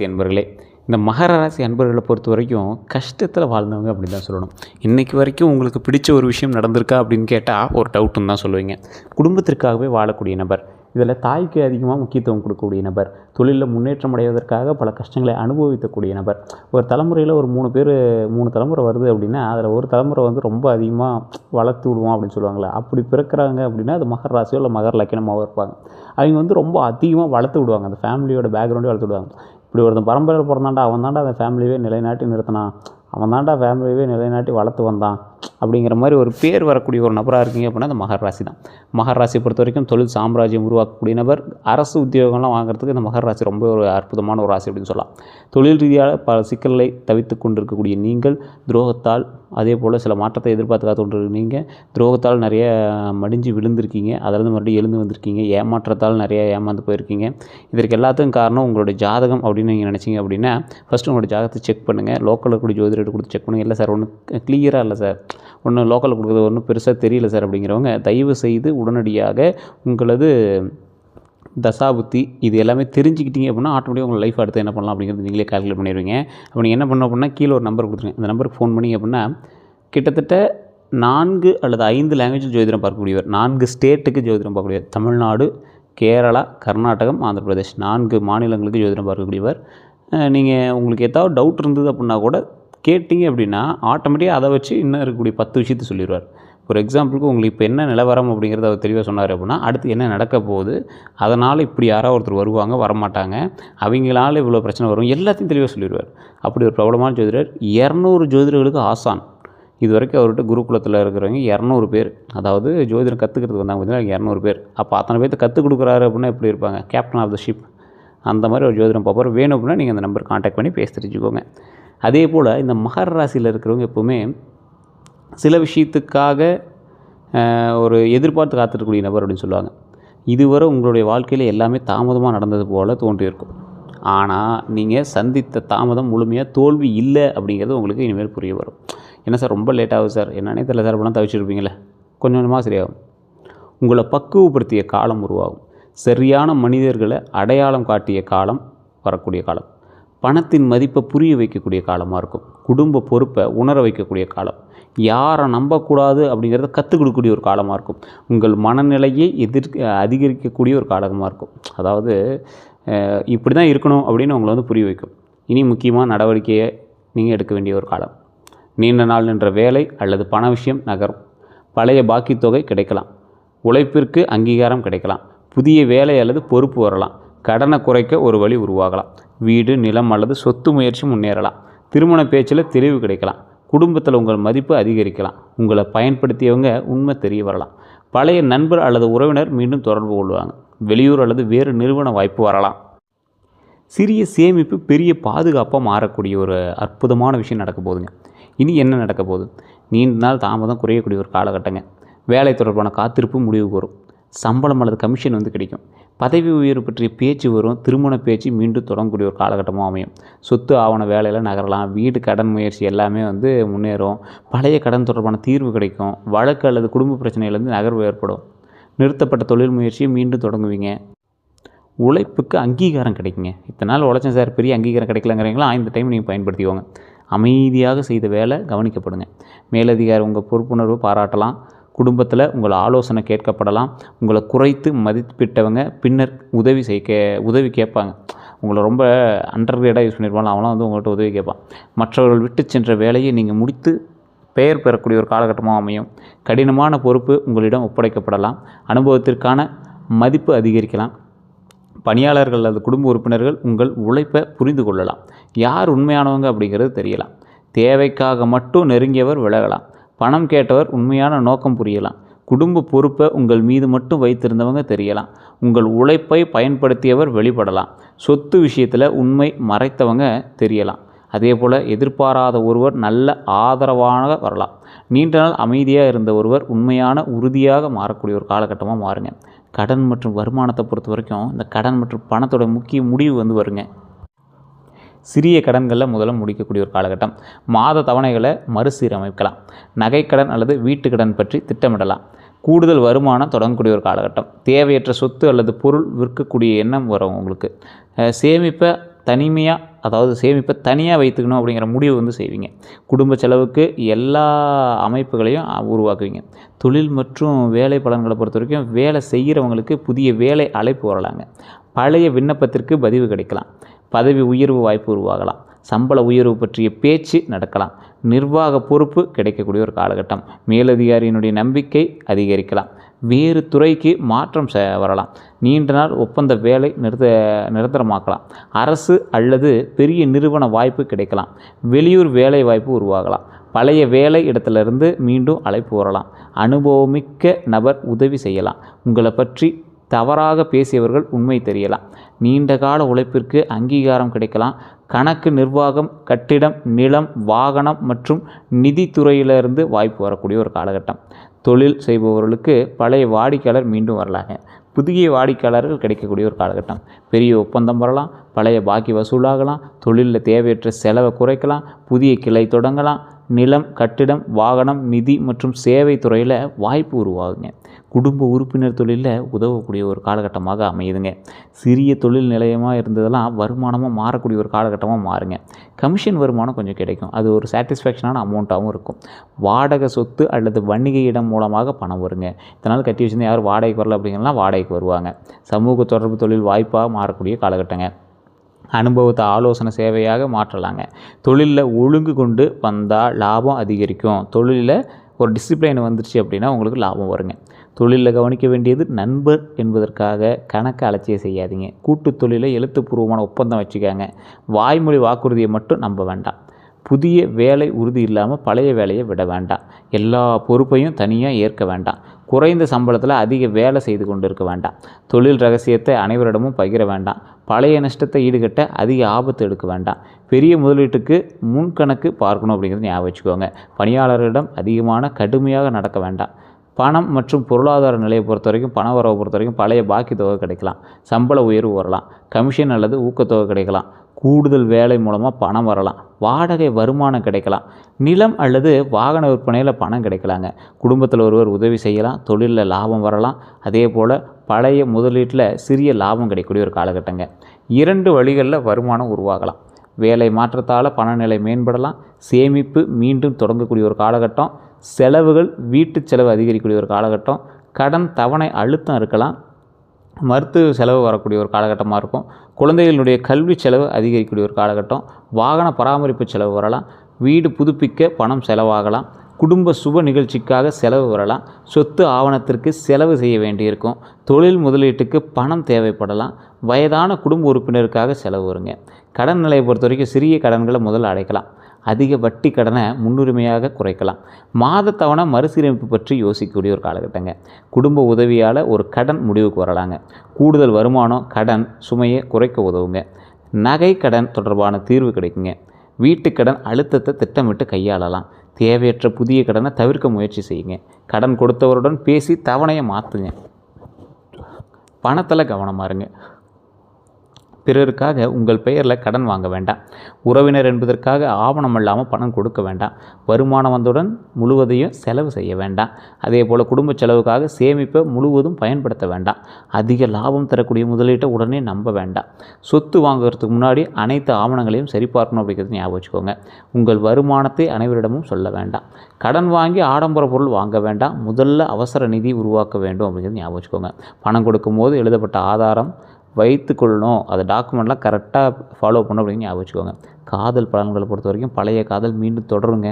ராசி அன்பர்களே, இந்த மகர ராசி அன்பர்களை பொறுத்த வரைக்கும் கஷ்டத்தில் வாழ்ந்தவங்க அப்படின்னு தான் சொல்லணும். இன்றைக்கு வரைக்கும் உங்களுக்கு பிடிச்ச ஒரு விஷயம் நடந்திருக்கா அப்படின்னு கேட்டால் ஒரு டவுட்டுன்னு தான் சொல்லுவீங்க. குடும்பத்திற்காகவே வாழக்கூடிய நபர், இதில் தாய்க்கு அதிகமாக முக்கியத்துவம் கொடுக்கக்கூடிய நபர், தொழிலில் முன்னேற்றம் அடைவதற்காக பல கஷ்டங்களை அனுபவிக்கக்கூடிய நபர். ஒரு தலைமுறையில் ஒரு 3 தலைமுறை வருது அப்படின்னா அதில் ஒரு தலைமுறை வந்து ரொம்ப அதிகமாக வளர்த்து விடுவோம் அப்படின்னு சொல்லுவாங்களே, அப்படி பிறக்கிறாங்க அப்படின்னா அது மகர ராசியோ இல்லை மகர லக்கணமாகவும் இருப்பாங்க. அவங்க வந்து ரொம்ப அதிகமாக வளர்த்து விடுவாங்க, அந்த ஃபேமிலியோட பேக்ரவுண்டே வளர்த்து விடுவாங்க. இப்படி ஒருத்தன் பரம்பரையில் பிறந்தாண்டா, அவன் தாண்டா அந்த ஃபேமிலியவே நிலைநாட்டி நிறுத்தினான், அவன் தாண்டா ஃபேமிலியவே நிலைநாட்டி வளர்த்து வந்தான் அப்படிங்கிற மாதிரி ஒரு பேர் வரக்கூடிய ஒரு நபராக இருக்கீங்க அப்படின்னா அந்த மகர ராசி தான். மகர ராசியை பொறுத்த வரைக்கும் தொழில் சாம்ராஜ்யம் உருவாக்கக்கூடிய நபர். அரசு உத்தியோகம்லாம் வாங்குறதுக்கு இந்த மகர ராசி ரொம்ப ஒரு அற்புதமான ஒரு ராசி அப்படின்னு சொல்லலாம். தொழில் ரீதியாக பல சிக்கல்களை தவித்து கொண்டிருக்கக்கூடிய நீங்கள், துரோகத்தால் அதே போல் சில மாற்றத்தை எதிர்பார்த்து காத்து கொண்டிருக்க நீங்கள் துரோகத்தால் நிறைய மடிஞ்சு விழுந்திருக்கீங்க, அதிலிருந்து மறுபடியும் எழுந்து வந்திருக்கீங்க. ஏமாற்றத்தால் நிறைய ஏமாந்து போயிருக்கீங்க. இதற்கு எல்லாத்துக்கும் காரணம் உங்களுடைய ஜாதகம் அப்படின்னு நீங்கள் நினச்சிங்க அப்படின்னா ஃபஸ்ட்டு உங்களோட ஜாதகத்தை செக் பண்ணுங்கள். லோக்கலில் கூட ஜோதிடர் கொடுத்து செக் பண்ணுங்கள். இல்லை சார் ஒன்றும் கிளியராக இல்லை சார், ஒன்றும் லோக்கலில் கொடுக்குறது ஒன்றும் பெருசாக தெரியல சார் அப்படிங்கிறவங்க தயவு செய்து உடனடியாக உங்களது தசாபுத்தி இது எல்லாமே தெரிஞ்சுக்கிட்டீங்க அப்படின்னா ஆட்டோமேட்டிக்காக உங்கள் லைஃப் அடுத்து என்ன பண்ணலாம் அப்படிங்கிறது நீங்களே கால்குலேட் பண்ணிடுவீங்க. அப்போ நீங்கள் என்ன பண்ணணும் அப்படின்னா கீழே ஒரு நம்பர் கொடுத்துருங்க. அந்த நம்பருக்கு ஃபோன் பண்ணிங்க அப்படின்னா கிட்டத்தட்ட 4 அல்லது 5 லாங்குவேஜில் ஜோதிடம் பார்க்கக்கூடியவர், 4 ஸ்டேட்டுக்கு ஜோதிடம் பார்க்கக்கூடியவர். தமிழ்நாடு, கேரளா, கர்நாடகம், ஆந்திர பிரதேஷ் 4 மாநிலங்களுக்கு ஜோதிடம் பார்க்கக்கூடியவர். நீங்கள் உங்களுக்கு ஏதாவது டவுட் இருந்தது அப்படின்னா கூட கேட்டிங்க அப்படின்னா ஆட்டோமேட்டிக்காக அதை வச்சு இன்னும் இருக்கக்கூடிய 10 விஷயத்தை சொல்லிடுவார். ஒரு எக்ஸாம்பிளுக்கு உங்களுக்கு இப்போ என்ன நிலவரம் அப்படிங்கிறத அவர் தெளிவாக சொன்னார் அப்படின்னா அடுத்து என்ன நடக்க போகுது, அதனால் இப்படி யாராவது ஒருத்தர் வருவாங்க, வரமாட்டாங்க, அவங்களால இவ்வளோ பிரச்சனை வரும், எல்லாத்தையும் தெளிவாக சொல்லிடுவார். அப்படி ஒரு பிரபலமான ஜோதிடர். 200 ஜோதிடர்களுக்கு ஆசான். இது வரைக்கும் அவர்கிட்ட குருகுலத்தில் இருக்கிறவங்க 200 பேர், அதாவது ஜோதிடம் கற்றுக்கிறதுக்கு வந்தாங்க பார்த்தீங்கன்னா 200 பேர். அப்போ அத்தனை பேர்த்து கற்றுக் கொடுக்குறாரு அப்படின்னா எப்படி இருப்பாங்க, கேப்டன் ஆஃப் த ஷிப் அந்த மாதிரி ஒரு ஜோதிடம் பார்ப்பார். வேணும் அப்படின்னா நீங்கள் அந்த நம்பர் கான்டாக்ட் பண்ணி பேசி தெரிஞ்சுக்கோங்க. அதே போல் இந்த மகர ராசியில் இருக்கிறவங்க எப்போவுமே சில விஷயத்துக்காக ஒரு எதிர்பார்த்து காத்திருக்கக்கூடிய நபர் அப்படின்னு சொல்லுவாங்க. இதுவரை உங்களுடைய வாழ்க்கையில் எல்லாமே தாமதமாக நடந்தது போல் தோன்றியிருக்கும். ஆனால் நீங்கள் சந்தித்த தாமதம் முழுமையாக தோல்வி இல்லை அப்படிங்கிறது உங்களுக்கு இனிமேல் புரிய வரும். என்ன சார் ரொம்ப லேட் ஆகுது சார், என்னன்னே தெரியல சார், அப்படிலாம் தவிச்சிருப்பீங்களே, கொஞ்சம் கொஞ்சமாக சரியாகும். உங்களை பக்குவப்படுத்திய காலம் உருவாகும். சரியான மனிதர்களை அடையாளம் காட்டிய காலம் வரக்கூடிய காலம். பணத்தின் மதிப்பை புரிய வைக்கக்கூடிய காலமாக இருக்கும். குடும்ப பொறுப்பை உணர வைக்கக்கூடிய காலம். யாரை நம்பக்கூடாது அப்படிங்கிறத கற்றுக் கொடுக்கக்கூடிய ஒரு காலமாக இருக்கும். உங்கள் மனநிலையை அதிகரிக்கக்கூடிய ஒரு காலமாக இருக்கும். அதாவது இப்படி தான் இருக்கணும் அப்படின்னு உங்களை வந்து புரிய வைக்கும். இனி முக்கியமாக நடவடிக்கையை நீங்கள் எடுக்க வேண்டிய ஒரு காலம். நீண்ட நாள் நின்ற வேலை அல்லது பண விஷயம் நகரும். பழைய பாக்கி தொகை கிடைக்கலாம். உழைப்பிற்கு அங்கீகாரம் கிடைக்கலாம். புதிய வேலை அல்லது பொறுப்பு வரலாம். கடனை குறைக்க ஒரு வழி உருவாகலாம். வீடு, நிலம் அல்லது சொத்து முயற்சி முன்னேறலாம். திருமண பேச்சில் தெளிவு கிடைக்கலாம். குடும்பத்தில் உங்கள் மதிப்பு அதிகரிக்கலாம். உங்களை பயன்படுத்தியவங்க உண்மை தெரிய வரலாம். பழைய நண்பர் அல்லது உறவினர் மீண்டும் தொடர்பு கொள்வாங்க. வெளியூர் அல்லது வேறு நிறுவன வாய்ப்பு வரலாம். சிறிய சேமிப்பு பெரிய பாதுகாப்பாக மாறக்கூடிய ஒரு அற்புதமான விஷயம் நடக்க போகுதுங்க. இனி என்ன நடக்க போகுது, நீண்ட நாள் தாமதம் குறையக்கூடிய ஒரு காலகட்டங்க. வேலை தொடர்பான காத்திருப்பு முடிவுக்கு வரும். சம்பளம் அல்லது கமிஷன் வந்து கிடைக்கும். பதவி உயர்வு பற்றிய பேச்சு வரும். திருமண பேச்சு மீண்டும் தொடங்கக்கூடிய ஒரு காலகட்டமாக அமையும். சொத்து ஆவண வேலையில் நகரலாம். வீடு, கடன் முயற்சி எல்லாமே வந்து முன்னேறும். பழைய கடன் தொடர்பான தீர்வு கிடைக்கும். வழக்கு அல்லது குடும்ப பிரச்சனையிலேருந்து நகர்வு ஏற்படும். நிறுத்தப்பட்ட தொழில் முயற்சியை மீண்டும் தொடங்குவீங்க. உழைப்புக்கு அங்கீகாரம் கிடைக்குங்க. இத்தனை நாள் உழைச்சேன் சார், பெரிய அங்கீகாரம் கிடைக்கலங்கிறீங்களா, இந்த டைம் நீங்கள் பயன்படுத்திக்கோங்க. அமைதியாக செய்த வேலை கவனிக்கப்படுங்க. மேலதிகாரி உங்கள் பொறுப்புணர்வு பாராட்டலாம். குடும்பத்தில் உங்கள் ஆலோசனை கேட்கப்படலாம். உங்களை குறைத்து மதிப்பிட்டவங்க பின்னர் உதவி கேட்பாங்க. உங்களை ரொம்ப அண்டர்கிரேடாக யூஸ் பண்ணியிருப்பாங்க, அவங்களாம் வந்து உங்கள்கிட்ட உதவி கேட்பான். மற்றவர்கள் விட்டு சென்ற வேலையை நீங்கள் முடித்து பெயர் பெறக்கூடிய ஒரு காலகட்டமாக அமையும். கடினமான பொறுப்பு உங்களிடம் ஒப்படைக்கப்படலாம். அனுபவத்திற்கான மதிப்பு அதிகரிக்கலாம். பணியாளர்கள் அல்லது குடும்ப உறுப்பினர்கள் உங்கள் உழைப்பை புரிந்து கொள்ளலாம். யார் உண்மையானவங்க அப்படிங்கிறது தெரியலாம். தேவைக்காக மட்டும் நெருங்கியவர் விலகலாம். பணம் கேட்டவர் உண்மையான நோக்கம் புரியலாம். குடும்ப பொறுப்பை உங்கள் மீது மட்டும் வைத்திருந்தவங்க தெரியலாம். உங்கள் உழைப்பை பயன்படுத்தியவர் வெளிப்படலாம். சொத்து விஷயத்தில் உண்மை மறைத்தவங்க தெரியலாம். அதே போல் எதிர்பாராத ஒருவர் நல்ல ஆதரவாக வரலாம். நீண்ட நாள் அமைதியாக இருந்த ஒருவர் உண்மையான உறுதியாக மாறக்கூடிய ஒரு காலகட்டமாக மாறுங்க. கடன் மற்றும் வருமானத்தை பொறுத்த வரைக்கும் இந்த கடன் மற்றும் பணத்தோட முக்கிய முடிவு வந்து வருங்க. சிறிய கடன்களில் முதல்ல முடிக்கக்கூடிய ஒரு காலகட்டம். மாத தவணைகளை மறுசீரமைக்கலாம். நகைக்கடன் அல்லது வீட்டுக்கடன் பற்றி திட்டமிடலாம். கூடுதல் வருமானம் தொடங்கக்கூடிய ஒரு காலகட்டம். தேவையற்ற சொத்து அல்லது பொருள் விற்கக்கூடிய எண்ணம் வரும் உங்களுக்கு. சேமிப்பை தனிமையாக அதாவது சேமிப்பை தனியாக வைத்துக்கணும் அப்படிங்கிற முடிவு வந்து செய்வீங்க. குடும்ப செலவுக்கு எல்லா அமைப்புகளையும் உருவாக்குவீங்க. தொழில் மற்றும் வேலை பலன்களை பொறுத்த வரைக்கும் வேலை செய்கிறவங்களுக்கு புதிய வேலை அழைப்பு வரலாங்க. பழைய விண்ணப்பத்திற்கு பதிவு கிடைக்கலாம். பதவி உயர்வு வாய்ப்பு உருவாகலாம். சம்பள உயர்வு பற்றிய பேச்சு நடக்கலாம். நிர்வாக பொறுப்பு கிடைக்கக்கூடிய ஒரு காலகட்டம். மேலதிகாரியினுடைய நம்பிக்கை அதிகரிக்கலாம். வேறு துறைக்கு மாற்றம் வரலாம். நீண்ட நாள் ஒப்பந்த வேலை நிரந்தரமாக்கலாம். அரசு அல்லது பெரிய நிறுவன வாய்ப்பு கிடைக்கலாம். வெளியூர் வேலை வாய்ப்பு உருவாகலாம். பழைய வேலை இடத்துலேருந்து மீண்டும் அழைப்பு வரலாம். அனுபவமிக்க நபர் உதவி செய்யலாம். உங்களை பற்றி தவறாக பேசியவர்கள் உண்மை தெரியலாம். நீண்ட கால உழைப்பிற்கு அங்கீகாரம் கிடைக்கலாம். கணக்கு, நிர்வாகம், கட்டிடம், நிலம், வாகனம் மற்றும் நிதித்துறையிலிருந்து வாய்ப்பு வரக்கூடிய ஒரு காலகட்டம். தொழில் செய்பவர்களுக்கு பழைய வாடிக்கையாளர் மீண்டும் வரலாங்க. புதிய வாடிக்கையாளர்கள் கிடைக்கக்கூடிய ஒரு காலகட்டம். பெரிய ஒப்பந்தம் வரலாம். பழைய பாக்கி வசூலாகலாம். தொழிலில் தேவையற்ற செலவை குறைக்கலாம். புதிய கிளை தொடங்கலாம். நிலம், கட்டிடம், வாகனம், நிதி மற்றும் சேவை துறையில் வாய்ப்பு உருவாகுங்க. குடும்ப உறுப்பினர் தொழிலில் உதவக்கூடிய ஒரு காலகட்டமாக அமையுதுங்க. சிறிய தொழில் நிலையமாக இருந்ததெல்லாம் வருமானமாக மாறக்கூடிய ஒரு காலகட்டமாக மாறுங்க. கமிஷன் வருமானம் கொஞ்சம் கிடைக்கும். அது ஒரு சாட்டிஸ்ஃபேக்ஷனான அமௌண்ட்டாகவும் இருக்கும். வாடகை சொத்து அல்லது வணிக இடம் மூலமாக பணம் வருங்க. இதனால் கட்டி வச்சுருந்து யாரும் வாடகைக்கு வரல அப்படிங்கிறலாம் வாடகைக்கு வருவாங்க. சமூக தொடர்பு தொழில் வாய்ப்பாக மாறக்கூடிய காலகட்டங்க. அனுபவத்தை ஆலோசனை சேவையாக மாற்றலாங்க. தொழிலில் ஒழுங்கு கொண்டு வந்தால் லாபம் அதிகரிக்கும். தொழிலில் ஒரு டிசிப்ளின் வந்துருச்சு அப்படின்னா உங்களுக்கு லாபம் வருங்க. தொழிலில் கவனிக்க வேண்டியது நண்பர் என்பதற்காக கணக்கு அலட்சியம் செய்யாதீங்க. கூட்டு தொழிலை எழுத்துப்பூர்வமான ஒப்பந்தம் வச்சுக்காங்க. வாய்மொழி வாக்குறுதியை மட்டும் நம்ப வேண்டாம். புதிய வேலை உறுதி இல்லாமல் பழைய வேலையை விட வேண்டாம். எல்லா பொறுப்பையும் தனியாக ஏற்க வேண்டாம். குறைந்த சம்பளத்தில் அதிக வேலை செய்து கொண்டு இருக்க வேண்டாம். தொழில் ரகசியத்தை அனைவரிடமும் பகிர வேண்டாம். பழைய நஷ்டத்தை ஈடுகட்ட அதிக ஆபத்து எடுக்க வேண்டாம். பெரிய முதலீட்டுக்கு முன்கணக்கு பார்க்கணும் அப்படிங்கிறது ஞாபகம் வச்சுக்கோங்க. பணியாளர்களிடம் அதிகமான கடுமையாக நடக்க வேண்டாம். பணம் மற்றும் பொருளாதார நிலையை பொறுத்த வரைக்கும், பண வரவை பொறுத்த வரைக்கும் பழைய பாக்கி தொகை கிடைக்கலாம். சம்பள உயர்வு வரலாம். கமிஷன் அல்லது ஊக்கத்தொகை கிடைக்கலாம். கூடுதல் வேலை மூலமாக பணம் வரலாம். வாடகை வருமானம் கிடைக்கலாம். நிலம் அல்லது வாகன விற்பனையில் பணம் கிடைக்கலாங்க. குடும்பத்தில் ஒருவர் உதவி செய்யலாம். தொழிலில் லாபம் வரலாம். அதே போல் பழைய முதலீட்டில் சிறிய லாபம் கிடைக்கக்கூடிய ஒரு காலகட்டங்க. 2 வழிகளில் வருமானம் உருவாகலாம். வேலை மாற்றத்தால் பணநிலை மேம்படலாம். சேமிப்பு மீண்டும் தொடங்கக்கூடிய ஒரு காலகட்டம். செலவுகள், வீட்டு செலவு அதிகரிக்கக்கூடிய ஒரு காலகட்டம். கடன் தவணை அழுத்தம் இருக்கலாம். மருத்துவ செலவு வரக்கூடிய ஒரு காலகட்டமாக இருக்கும். குழந்தைகளுடைய கல்வி செலவு அதிகரிக்கக்கூடிய ஒரு காலகட்டம். வாகன பராமரிப்பு செலவு வரலாம். வீடு புதுப்பிக்க பணம் செலவாகலாம். குடும்ப சுப நிகழ்ச்சிக்காக செலவு வரலாம். சொத்து ஆவணத்திற்கு செலவு செய்ய வேண்டியிருக்கும். தொழில் முதலீட்டுக்கு பணம் தேவைப்படலாம். வயதான குடும்ப உறுப்பினருக்காக செலவு வருங்க. கடன் நிலையை பொறுத்த வரைக்கும் சிறிய கடன்களை முதல்ல அடைக்கலாம். அதிக வட்டி கடனை முன்னுரிமையாக குறைக்கலாம். மாத தவணை மறுசீரமைப்பு பற்றி யோசிக்கக்கூடிய ஒரு காலகட்டங்க. குடும்ப உதவியால் ஒரு கடன் முடிவுக்கு வரலாங்க. கூடுதல் வருமானம் கடன் சுமையை குறைக்க உதவுங்க. நகை கடன் தொடர்பான தீர்வு கிடைக்குங்க. வீட்டுக்கடன் அழுத்தத்தை திட்டமிட்டு கையாளலாம். தேவையற்ற புதிய கடனை தவிர்க்க முயற்சி செய்யுங்க. கடன் கொடுத்தவருடன் பேசி தவணையை மாற்றுங்க. பணத்தில் கவனமாக இருங்க. பிறருக்காக உங்கள் பெயரில் கடன் வாங்க வேண்டாம். உறவினர் என்பதற்காக ஆவணம் இல்லாமல் பணம் கொடுக்க வேண்டாம். வருமானம் வந்தவுடன் முழுவதையும் செலவு செய்ய வேண்டாம். அதே போல் குடும்ப செலவுக்காக சேமிப்பை முழுவதும் பயன்படுத்த வேண்டாம். அதிக லாபம் தரக்கூடிய முதலீட்டை உடனே நம்ப வேண்டாம். சொத்து வாங்குறதுக்கு முன்னாடி அனைத்து ஆவணங்களையும் சரிபார்க்கணும் அப்படிங்கிறது ஞாபகம் வச்சுக்கோங்க. உங்கள் வருமானத்தை அனைவரிடமும் சொல்ல வேண்டாம். கடன் வாங்கி ஆடம்பர பொருள் வாங்க வேண்டாம். முதல்ல அவசர நிதி உருவாக்க வேண்டும் அப்படிங்கிறது ஞாபகம் வச்சுக்கோங்க. பணம் கொடுக்கும்போது எழுதப்பட்ட ஆதாரம் வைத்து கொள்ளணும். அதை டாக்குமெண்ட்லாம் கரெக்டாக ஃபாலோ பண்ணணும் அப்படின்னு ஞாபகம் வச்சுக்கோங்க. காதல் பலன்களை பொறுத்த வரைக்கும் பழைய காதல் மீண்டும் தொடருங்க.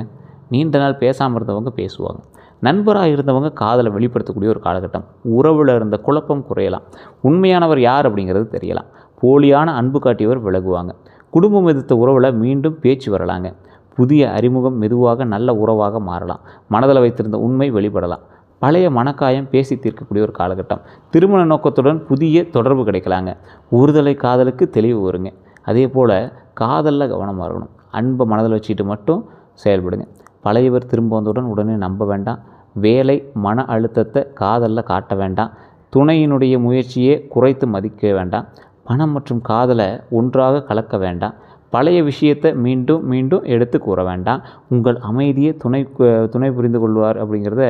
நீண்ட நாள் பேசாமல் இருந்தவங்க பேசுவாங்க. நண்பராக இருந்தவங்க காதலை வெளிப்படுத்தக்கூடிய ஒரு காலகட்டம். உறவில் இருந்த குழப்பம் குறையலாம். உண்மையானவர் யார் அப்படிங்கிறது தெரியலாம். போலியான அன்பு காட்டியவர் விலகுவாங்க. குடும்பம் எதிர்த்த உறவில் மீண்டும் பேச்சு வரலாங்க. புதிய அறிமுகம் மெதுவாக நல்ல உறவாக மாறலாம். மனதில் வைத்திருந்த உண்மை வெளிப்படலாம். பழைய மனக்காயம் பேசி தீர்க்கக்கூடிய ஒரு காலகட்டம். திருமண நோக்கத்துடன் புதிய தொடர்பு கிடைக்கலாங்க. ஒருதலை காதலுக்கு தெளிவு வருங்க. அதே போல் காதலில் கவனமாக இருக்கணும். அன்பை மனதில் வச்சுக்கிட்டு மட்டும் செயல்படுங்க. பழையவர் திரும்ப வந்தவுடன் உடனே நம்ப வேண்டாம். வேலை மன அழுத்தத்தை காதலில் காட்ட வேண்டாம். துணையினுடைய முயற்சியை குறைத்து மதிக்க வேண்டாம். பணம் மற்றும் காதலை ஒன்றாக கலக்க வேண்டாம். பழைய விஷயத்தை மீண்டும் மீண்டும் எடுத்து கூற வேண்டாம். உங்கள் அமைதியை துணை புரிந்து கொள்வார் அப்படிங்கிறத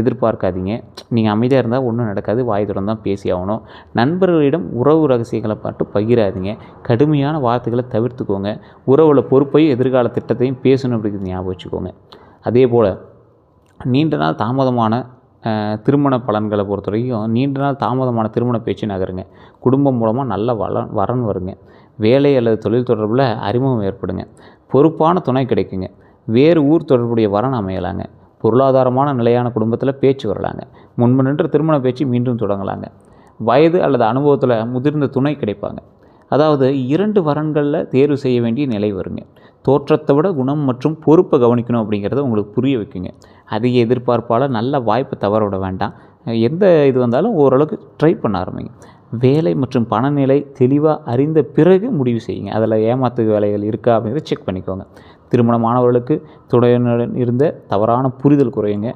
எதிர்பார்க்காதீங்க. நீங்கள் அமைதியாக இருந்தால் ஒன்றும் நடக்காது. வாய் திறந்து தான் பேசி ஆகணும். நண்பர்களிடம் உறவு ரகசியங்களை பார்த்து பகிராதீங்க. கடுமையான வார்த்தைகளை தவிர்த்துக்கோங்க. உறவில் பொறுப்பையும் எதிர்கால திட்டத்தையும் பேசணும் அப்படிங்கிறது ஞாபகம் வச்சுக்கோங்க. அதே போல் நீண்ட நாள் தாமதமான திருமண பலன்களை பொறுத்த வரைக்கும் நீண்ட நாள் தாமதமான திருமண பேச்சு நகருங்க. குடும்பம் மூலமாக நல்ல வரன் வருங்க. வேலை அல்லது தொழில் தொடர்பில் அறிமுகம் ஏற்படுங்க. பொறுப்பான துணை கிடைக்குங்க. வேறு ஊர் தொடர்புடைய வரன் அமையலாங்க. பொருளாதாரமான நிலையான குடும்பத்தில் பேச்சு வரலாங்க. முன்பு நின்ற திருமண பேச்சு மீண்டும் தொடங்கலாங்க. வயது அல்லது அனுபவத்தில் முதிர்ந்த துணை கிடைப்பாங்க. அதாவது 2 வரன்களில் தேர்வு செய்ய வேண்டிய நிலை வருங்க. தோற்றத்தை விட குணம் மற்றும் பொறுப்பை கவனிக்கணும் அப்படிங்கிறத உங்களுக்கு புரிய வைக்குங்க. அதிக எதிர்பார்ப்பால் நல்ல வாய்ப்பை தவற விட வேண்டாம். எந்த இது வந்தாலும் ஓரளவுக்கு ட்ரை பண்ண ஆரம்பிங்க. வேலை மற்றும் பணநிலை தெளிவாக அறிந்த பிறகு முடிவு செய்யுங்க. அதில் ஏமாத்து வேலைகள் இருக்கா அப்படிங்கிறத செக் பண்ணிக்கோங்க. திருமணமானவர்களுக்கு துணையுடன் இருந்த தவறான புரிதல் குறையுங்க.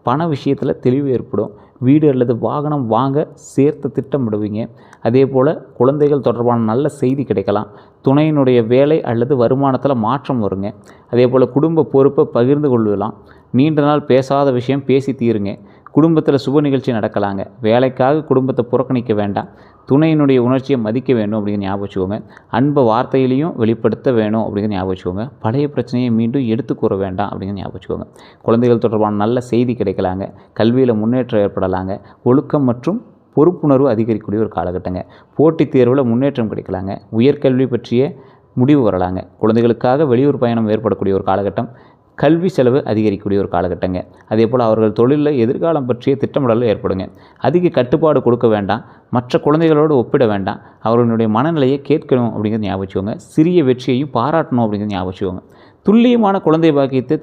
பண விஷயத்தில் தெளிவு ஏற்படும். வீடு அல்லது வாகனம் வாங்க சேர்த்து திட்டமிடுவீங்க. அதே போல் குழந்தைகள் தொடர்பான நல்ல செய்தி கிடைக்கலாம். துணையினுடைய வேலை அல்லது வருமானத்தில் மாற்றம் வருங்க. அதே போல் குடும்ப பொறுப்பை பகிர்ந்து கொள்ளலாம். நீண்ட நாள் பேசாத விஷயம் பேசி தீருங்க. குடும்பத்தில் சுப நிகழ்ச்சி நடக்கலாங்க. வேலைக்காக குடும்பத்தை புறக்கணிக்க வேண்டாம். துணையினுடைய உணர்ச்சியை மதிக்க வேண்டும் அப்படிங்கிற ஞாபகம் வச்சுக்கோங்க. அன்பை வார்த்தையிலையும் வெளிப்படுத்த வேணும் அப்படிங்கிற ஞாபகம் வச்சுக்கோங்க. பழைய பிரச்சனையை மீண்டும் எடுத்து கூற வேண்டாம் அப்படிங்கிற ஞாபகம் வச்சுக்கோங்க. குழந்தைகள் தொடர்பான நல்ல செய்தி கிடைக்கலாங்க. கல்வியில் முன்னேற்றம் ஏற்படலாங்க. ஒழுக்கம் மற்றும் பொறுப்புணர்வு அதிகரிக்கக்கூடிய ஒரு காலகட்டங்க. போட்டித் தேர்வில் முன்னேற்றம் கிடைக்கலாங்க. உயர்கல்வி பற்றிய முடிவு வரலாங்க. குழந்தைகளுக்காக வெளியூர் பயணம் ஏற்படக்கூடிய ஒரு காலகட்டம். கல்வி செலவு அதிகரிக்கக்கூடிய ஒரு காலகட்டங்க. அதே போல் அவர்கள் தொழிலில் எதிர்காலம் பற்றிய திட்டமிடல் ஏற்படுங்க. அதிக கட்டுப்பாடு கொடுக்க வேண்டாம். மற்ற குழந்தைகளோடு ஒப்பிட வேண்டாம். அவர்களுடைய மனநிலையை கேட்கணும் அப்படிங்கிறது ஞாபகம் வச்சுக்கோங்க. சிறிய வெற்றியையும் பாராட்டணும் அப்படிங்கிறது ஞாபகம் வச்சுக்கோங்க. துல்லியமான குழந்தை பாக்கியத்தை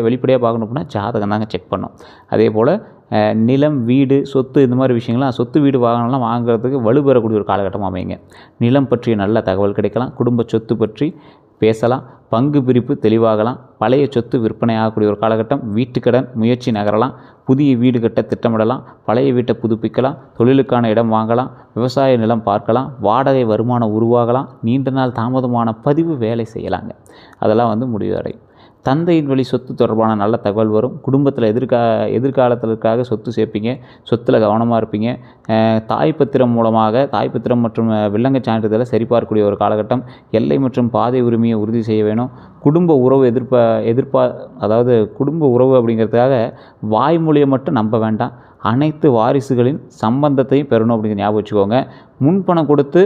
வெளிப்படையாக பார்க்கணும் அப்படின்னா ஜாதகம் தாங்க செக் பண்ணணும். அதே போல் நிலம், வீடு, சொத்து இந்த மாதிரி விஷயங்கள்லாம் சொத்து, வீடு, வாகனம்லாம் வாங்குறதுக்கு வலுப்பெறக்கூடிய ஒரு காலகட்டம் அமையுங்க. நிலம் பற்றிய நல்ல தகவல் கிடைக்கலாம். குடும்ப சொத்து பற்றி பேசலாம். பங்கு பிரிப்பு தெளிவாகலாம். பழைய சொத்து விற்பனை ஆகக்கூடிய ஒரு காலகட்டம். வீட்டுக்கடன் முயற்சி நகரலாம். புதிய வீடு கட்ட திட்டமிடலாம். பழைய வீட்டை புதுப்பிக்கலாம். தொழிலுக்கான இடம் வாங்கலாம். விவசாய நிலம் பார்க்கலாம். வாடகை வருமானம் உருவாகலாம். நீண்ட நாள் தாமதமான பதிவு வேலை செய்யலாங்க. அதெல்லாம் முடிவடையும். தந்தையின் வழி சொத்து தொடர்பான நல்ல தகவல் வரும். குடும்பத்தில் எதிர்காலத்திற்காக சொத்து சேர்ப்பீங்க. சொத்தில் கவனமாக இருப்பீங்க. தாய்ப்பத்திரம் மற்றும் வில்லங்கச் சான்றிதழை சரிபார்க்கக்கூடிய ஒரு காலகட்டம். எல்லை மற்றும் பாதை உரிமையை உறுதி செய்ய வேணும். குடும்ப உறவு அதாவது குடும்ப உறவு அப்படிங்கிறதுக்காக வாய்மொழியை மட்டும் நம்ப வேண்டாம். அனைத்து வாரிசுகளின் சம்பந்தத்தையும் பெறணும் அப்படிங்கிற ஞாபகம் வச்சுக்கோங்க. முன்பணம் கொடுத்து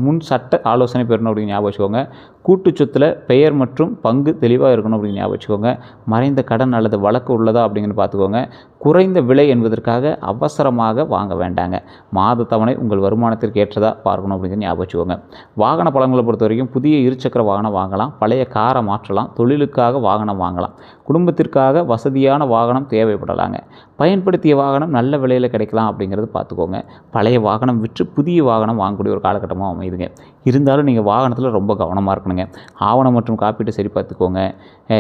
முன் சட்ட ஆலோசனை பெறணும் அப்படிங்கிற ஞாபகம் வச்சுக்கோங்க. கூட்டு சொத்தில் பெயர் மற்றும் பங்கு தெளிவாக இருக்கணும் அப்படிங்கிற ஞாபகம் வச்சுக்கோங்க. மறைந்த கடன் அல்லது வழக்கு உள்ளதா அப்படிங்கிறது பார்த்துக்கோங்க. குறைந்த விலை என்பதற்காக அவசரமாக வாங்க வேண்டாங்க. மாத தவணை உங்கள் வருமானத்திற்கு ஏற்றதாக பார்க்கணும் அப்படிங்கிறது ஞாபகம் வச்சுக்கோங்க. வாகன பலன்களை பொறுத்த வரைக்கும் புதிய இருசக்கர வாகனம் வாங்கலாம். பழைய காரை மாற்றலாம். தொழிலுக்காக வாகனம் வாங்கலாம். குடும்பத்திற்காக வசதியான வாகனம் தேவைப்படலாங்க. பயன்படுத்திய வாகனம் நல்ல விலையில் கிடைக்கலாம் அப்படிங்கிறது பார்த்துக்கோங்க. பழைய வாகனம் விற்று புதிய வாகனம் வாங்கக்கூடிய ஒரு காலகட்டமாக அமையுதுங்க. இருந்தாலும் நீங்கள் வாகனத்தில் ரொம்ப கவனமாக இருக்கணுங்க. ஆவணம் மற்றும் காப்பீட்டை சரி பார்த்துக்கோங்க.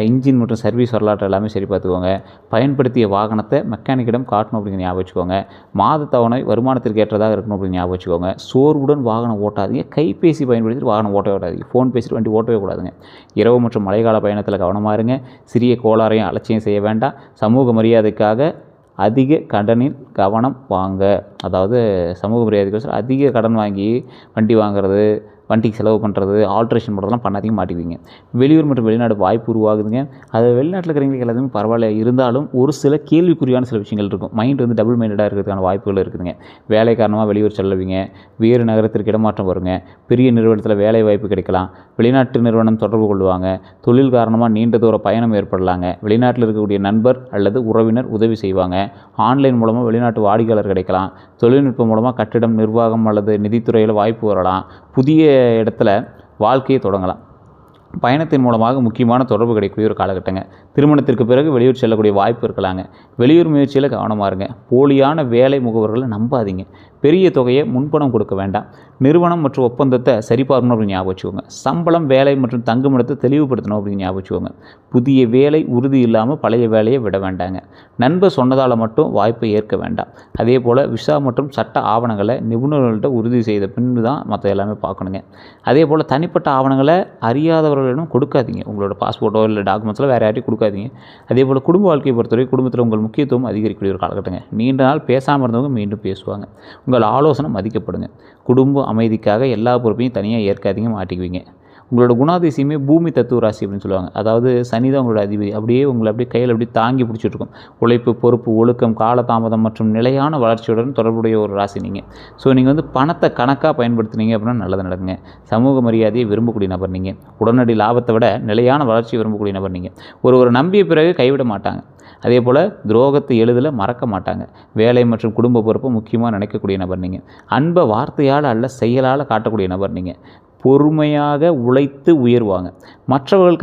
இன்ஜின் மற்றும் சர்வீஸ் வரலாற்று எல்லாமே சரி பார்த்துக்கோங்க. பயன்படுத்திய வாகனத்தை மெக்கானிக்கிடம் காட்டணும் அப்படிங்கிற ஞாபகம் வச்சுக்கோங்க. மாத தவணை வருமானத்திற்கு ஏற்றதாக இருக்கணும் அப்படின்னு ஞாபகம் வச்சுக்கோங்க. சோர்வுடன் வாகனம் ஓட்டாதீங்க. கைபேசி பயன்படுத்தி வாகனம் ஓட்டாதீங்க. ஃபோன் பேசிட்டு வண்டி ஓட்டவே கூடாதுங்க. இரவு மற்றும் மழைக்கால பயணத்தில் கவனமாக இருங்க. சிறிய கோளாறையும் அலட்சியம் செய்ய வேண்டாம். சமூக மரியாதைக்காக அதிக கடனில் கவனம் வாங்க. அதாவது சமூக மரியாதைக்கு அதிக கடன் வாங்கி வண்டி வாங்குறது, வண்டிக்கு செலவு பண்ணுறது, ஆல்ட்ரேஷன் பண்ணுறதுலாம் பண்ணாதீங்க, மாட்டிக்குவீங்க. வெளியூர் மற்றும் வெளிநாடு வாய்ப்பு உருவாகுதுங்க. அது வெளிநாட்டில் இருக்கிறவங்களுக்கு எல்லாத்துமே பரவாயில்ல. இருந்தாலும் ஒரு சில கேள்விக்குறியான சில விஷயங்கள் இருக்கும். மைண்ட் டபுள் மைண்டடாக இருக்கிறதுக்கான வாய்ப்புகள் இருக்குதுங்க. வேலை காரணமாக வெளியூர் செல்லுவீங்க. வேறு நகரத்திற்கு இடமாற்றம் வருங்க. பெரிய நிறுவனத்தில் வேலை வாய்ப்பு கிடைக்கலாம். வெளிநாட்டு நிறுவனம் தொடர்பு கொள்வாங்க. தொழில் காரணமாக நீண்ட தூர பயணம் ஏற்படலாங்க. வெளிநாட்டில் இருக்கக்கூடிய நண்பர் அல்லது உறவினர் உதவி செய்வாங்க. ஆன்லைன் மூலமாக வெளிநாட்டு வாடிக்கையாளர் கிடைக்கலாம். தொழில்நுட்பம் மூலமாக கட்டிடம், நிர்வாகம் அல்லது நிதித்துறையில் வாய்ப்பு வரலாம். புதிய இடத்துல வாழ்க்கையை தொடங்கலாம். பயணத்தின் மூலமாக முக்கியமான தொடர்பு கிடைக்கக்கூடிய ஒரு காலகட்டங்க. திருமணத்திற்கு பிறகு வெளியூர் செல்லக்கூடிய வாய்ப்பு இருக்கலாங்க. வெளியூர் முயற்சியில் கவனமாக இருங்க. போலியான வேலை முகவர்களை நம்பாதீங்க. பெரிய தொகையை முன்பணம் கொடுக்க வேண்டாம். நிறுவனம் மற்றும் ஒப்பந்தத்தை சரிபார்க்கணும் அப்படின்னு ஞாபகம் வச்சுக்கோங்க. சம்பளம், வேலை மற்றும் தங்குமிடத்தை தெளிவுபடுத்தணும் அப்படின்னு ஞாபகம் வச்சுக்கோங்க. புதிய வேலை உறுதி இல்லாமல் பழைய வேலையை விட வேண்டாங்க. நண்பர் சொன்னதால் மட்டும் வாய்ப்பை ஏற்க வேண்டாம். அதே போல் விசா மற்றும் சட்ட ஆவணங்களை நிபுணர்கள்ட்ட உறுதி செய்த பின்பு தான் மற்ற எல்லாமே பார்க்கணுங்க. அதே போல் தனிப்பட்ட ஆவணங்களை அறியாதவர்களிடம் கொடுக்காதீங்க. உங்களோட பாஸ்போர்ட்டோ இல்லை டாக்குமெண்ட்ஸில் வேறு யார்ட்டையும் கொடுக்காதீங்க. அதே போல் குடும்ப வாழ்க்கையை பொறுத்தவரை குடும்பத்தில் உங்கள் முக்கியத்துவம் அதிகரிக்கக்கூடிய ஒரு காலகட்டங்க. நீண்ட நாள் பேசாமல் இருந்தவங்க மீண்டும் பேசுவாங்க. உங்கள் ஆலோசனை மதிக்கப்படுங்க. குடும்ப அமைதிக்காக எல்லா பொறுப்பையும் தனியாக ஏற்காதீங்க, மாட்டிக்குவீங்க. உங்களோட குணாதிசயமே பூமி தத்துவ ராசி அப்படின்னு சொல்லுவாங்க. அதாவது சனி தான் உங்களோட அதிபதி. அப்படியே உங்களை அப்படியே கையில் அப்படியே தாங்கி பிடிச்சிட்ருக்கும். உழைப்பு, பொறுப்பு, ஒழுக்கம், காலதாமதம் மற்றும் நிலையான வளர்ச்சியுடன் தொடர்புடைய ஒரு ராசி நீங்கள். ஸோ நீங்கள் பணத்தை கணக்காக பயன்படுத்துனீங்க அப்படின்னா நல்லது நடக்குங்க. சமூக மரியாதையை விரும்பக்கூடிய நபர் நீங்கள். உடனடி லாபத்தை விட நிலையான வளர்ச்சியை விரும்பக்கூடிய நபர் நீங்கள். ஒரு நம்பிய பிறகு கைவிட மாட்டாங்க. அதே போல் துரோகத்தை எளிதில் மறக்க மாட்டாங்க. வேலை மற்றும் குடும்ப பொறுப்பை முக்கியமாக நினைக்கக்கூடிய நபர் நீங்கள். அன்பை வார்த்தையால் அல்ல செயலால் காட்டக்கூடிய நபர் நீங்கள். பொறுமையாக உழைத்து உயர்வாங்க. மற்றவர்கள்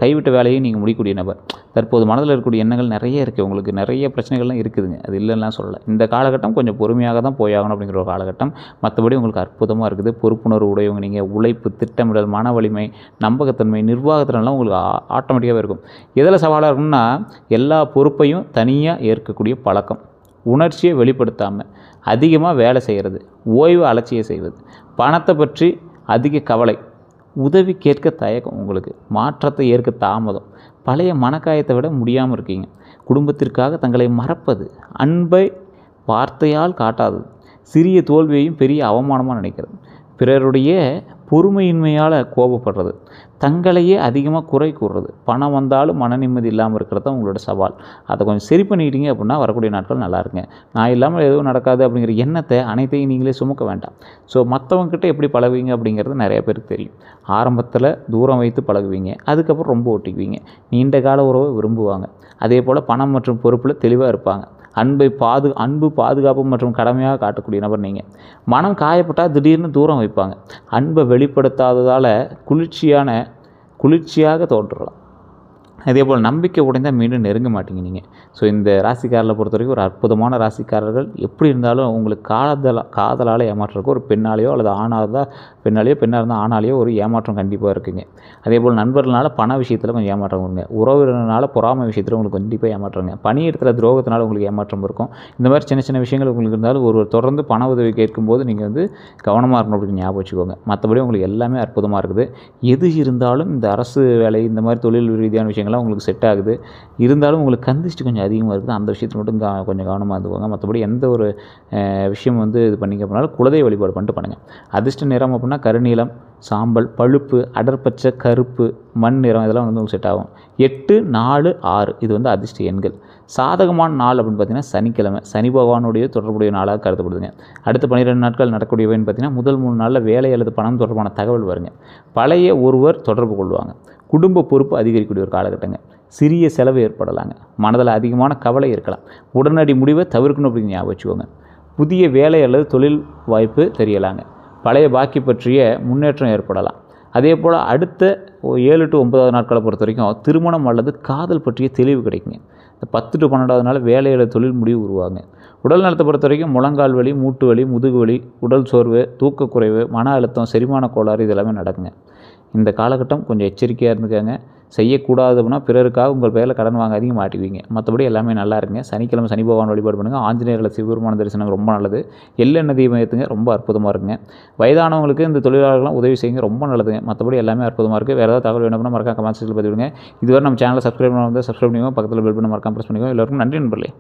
கைவிட்ட வேலையை நீங்கள் முடிக்கக்கூடிய நபர். தற்போது மனதில் இருக்கக்கூடிய எண்ணங்கள் நிறைய இருக்குது. உங்களுக்கு நிறைய பிரச்சனைகள்லாம் இருக்குதுங்க. அது இல்லைன்னா சொல்லலை. இந்த காலகட்டம் கொஞ்சம் பொறுமையாக தான் போயாகணும் அப்படிங்கிற ஒரு காலகட்டம். மற்றபடி உங்களுக்கு அற்புதமாக இருக்குது. பொறுப்புணர்வு உடையவங்க நீங்கள். உழைப்பு, திட்டமிடல், மன வலிமை, நம்பகத்தன்மை, நிர்வாகத்தினெல்லாம் உங்களுக்கு ஆட்டோமேட்டிக்காகவே இருக்கும். எதில் சவாலாக இருக்கும்னா எல்லா பொறுப்பையும் தனியாக ஏற்கக்கூடிய பழக்கம். உணர்ச்சியை வெளிப்படுத்தாமல் அதிகமாக வேலை செய்கிறது, ஓய்வு அலட்சியம் செய்வது, பணத்தை பற்றி அதிக கவலை, உதவி கேட்க தயக்கம், உங்களுக்கு மாற்றத்தை ஏற்க தாமதம், பழைய மனக்காயத்தை விட முடியாமல் இருக்கீங்க. குடும்பத்திற்காக தங்களை மறப்பது, அன்பை வார்த்தையால் காட்டாதது, சிறிய தோல்வியையும் பெரிய அவமானமாக நினைக்கிறது, பிறருடைய பொறுமையின்மையால் கோபப்படுறது, தங்களையே அதிகமாக குறை கூறுறது, பணம் வந்தாலும் மன நிம்மதி இல்லாமல் இருக்கிறது தான் உங்களோட சவால். அதை கொஞ்சம் சரி பண்ணிக்கிட்டீங்க அப்படின்னா வரக்கூடிய நாட்கள் நல்லா இருக்குங்க. நான் இல்லாமல் எதுவும் நடக்காது அப்படிங்கிற எண்ணத்தை அனைத்தையும் நீங்களே சுமக்க வேண்டாம். ஸோ மற்றவங்ககிட்ட எப்படி பழகுவீங்க அப்படிங்கிறது நிறைய பேருக்கு தெரியும். ஆரம்பத்தில் தூரம் வைத்து பழகுவீங்க, அதுக்கப்புறம் ரொம்ப ஒட்டிக்குவீங்க. நீண்ட கால உறவை விரும்புவாங்க. அதே போல் பணம் மற்றும் பொறுப்பில் தெளிவாக இருப்பாங்க. அன்பு, பாதுகாப்பு மற்றும் கடமையாக காட்டக்கூடிய நபர் நீங்கள். மனம் காயப்பட்டால் திடீர்னு தூரம் வைப்பாங்க. அன்பை வெளிப்படுத்தாததால் குளிர்ச்சியாக தோன்றலாம். அதேபோல் நம்பிக்கை உடைந்தால் மீண்டும் நெருங்க மாட்டீங்க நீங்கள். ஸோ இந்த ராசிக்காரர்களை பொறுத்த வரைக்கும் ஒரு அற்புதமான ராசிக்காரர்கள். எப்படி இருந்தாலும் உங்களுக்கு காதலால் ஏமாற்றருக்கு ஒரு பெண்ணாலேயோ அல்லது பெண்ணாக இருந்தால் ஆணாலேயோ ஒரு ஏமாற்றம் கண்டிப்பாக இருக்குங்க. அதேபோல் நண்பர்களால் பண விஷயத்தில் கொஞ்சம் ஏமாற்றம் வருங்க. உறவினரால் பொறாமை விஷயத்தில் உங்களுக்கு கண்டிப்பாக ஏமாற்றங்க. பணியிடத்தில் துரோகத்தினால உங்களுக்கு ஏமாற்றம் இருக்கும். இந்த மாதிரி சின்ன சின்ன விஷயங்கள் உங்களுக்கு இருந்தாலும் தொடர்ந்து பண உதவி கேட்கும்போது நீங்கள் கவனமாக இருக்கணும் அப்படின்னு ஞாபகம் வச்சுக்கோங்க. மற்றபடி உங்களுக்கு எல்லாமே அற்புதமாக இருக்குது. எது இருந்தாலும் இந்த அரசு வேலை, இந்த மாதிரி தொழில் ரீதியான விஷயங்கள் உங்களுக்கு செட் ஆகுது. இருந்தாலும் உங்களுக்கு கந்திஷ்டி கொஞ்சம் அதிகமாக இருக்குது. அந்த விஷயத்தில் மட்டும் கொஞ்சம் கவனமாக இருந்துக்கோங்க. மற்றபடி எந்த ஒரு விஷயம் இது பண்ணிங்க அப்படின்னாலும் குலதெய்வ வழிபாடு பண்ணிட்டு பண்ணுங்கள். அதிர்ஷ்ட நிறம் அப்படின்னா கருநீலம், சாம்பல், பழுப்பு, அடர்பச்சை, கருப்பு, மண் நிறம், இதெல்லாம் உங்களுக்கு செட் ஆகும். 8, 4, 6 இது அதிர்ஷ்ட எண்கள். சாதகமான நாள் அப்படின்னு பார்த்தீங்கன்னா சனிக்கிழமை, சனி பகவானுடைய தொடர்புடைய நாளாக கருதப்படுதுங்க. அடுத்த 12 நாட்கள் நடக்கக்கூடியவைன்னு பார்த்தீங்கன்னா முதல் 3 நாளில் வேலை அல்லது பணம் தொடர்பான தகவல் வருங்க. பழைய ஒருவர் தொடர்பு கொள்வாங்க. குடும்ப பொறுப்பு அதிகரிக்கக்கூடிய ஒரு காலகட்டங்க. சிறிய செலவு ஏற்படலாங்க. மனதில் அதிகமான கவலை இருக்கலாம். உடனடி முடிவை தவிர்க்கணும் அப்படின்னு ஞாபகம் வச்சுக்கோங்க. புதிய வேலை அல்லது தொழில் வாய்ப்பு தெரியலாங்க. பழைய பாக்கி பற்றிய முன்னேற்றம் ஏற்படலாம். அதே போல் அடுத்த 7 to 9 நாட்களை பொறுத்த வரைக்கும் திருமணம் அல்லது காதல் பற்றிய தெளிவு கிடைக்குங்க. 10 to 12 நாள் வேலை அல்லது தொழில் முடிவு உருவாங்க. உடல் நலத்தை பொறுத்த வரைக்கும் முழங்கால் வலி, மூட்டு வலி, முதுகு வலி, உடல் சோர்வு, தூக்கக்குறைவு, மன அழுத்தம், செரிமான கோளாறு இதெல்லாமே நடக்குங்க. இந்த காலகட்டம் கொஞ்சம் எச்சரிக்கையாக இருந்துக்கங்க. செய்யக்கூடாது அப்படின்னா பிறருக்காக உங்கள் பேரில் கடன் வாங்காதீங்க, மாட்டிக்குவீங்க. மற்றபடி எல்லாமே நல்லா இருக்குங்க. சனிக்கிழமை சனி பகவான் வழிபாடு பண்ணுங்கள். ஆஞ்சநேயர்களை சிவபெருமான தரிசனம் ரொம்ப நல்லது. எள்ளெண்ணெய் தீபம் ஏற்றுங்க, ரொம்ப அற்புதமாக இருக்குங்க. வயதானவங்களுக்கு இந்த தொழிலாளர்கள்லாம் உதவி செய்யுங்க, ரொம்ப நல்லதுங்க. மற்றபடி எல்லாமே அற்புதமாக இருக்குது. வேறு ஏதாவது தகவல் வேணும் அப்படின்னா மறக்காம கமெண்ட் செக்ஷனில் பதிவிடுங்க. இதுவரை நம்ம சேனலை சப்ஸ்கிரைப் பண்ணுவாங்க, சப்ஸ்கிரைப் பண்ணிக்கோங்க. பக்கத்தில் பெல் பண்ண மறக்காம ப்ரெஸ் பண்ணிக்கோங்க. எல்லோருக்கும் நன்றி நண்பர்களே.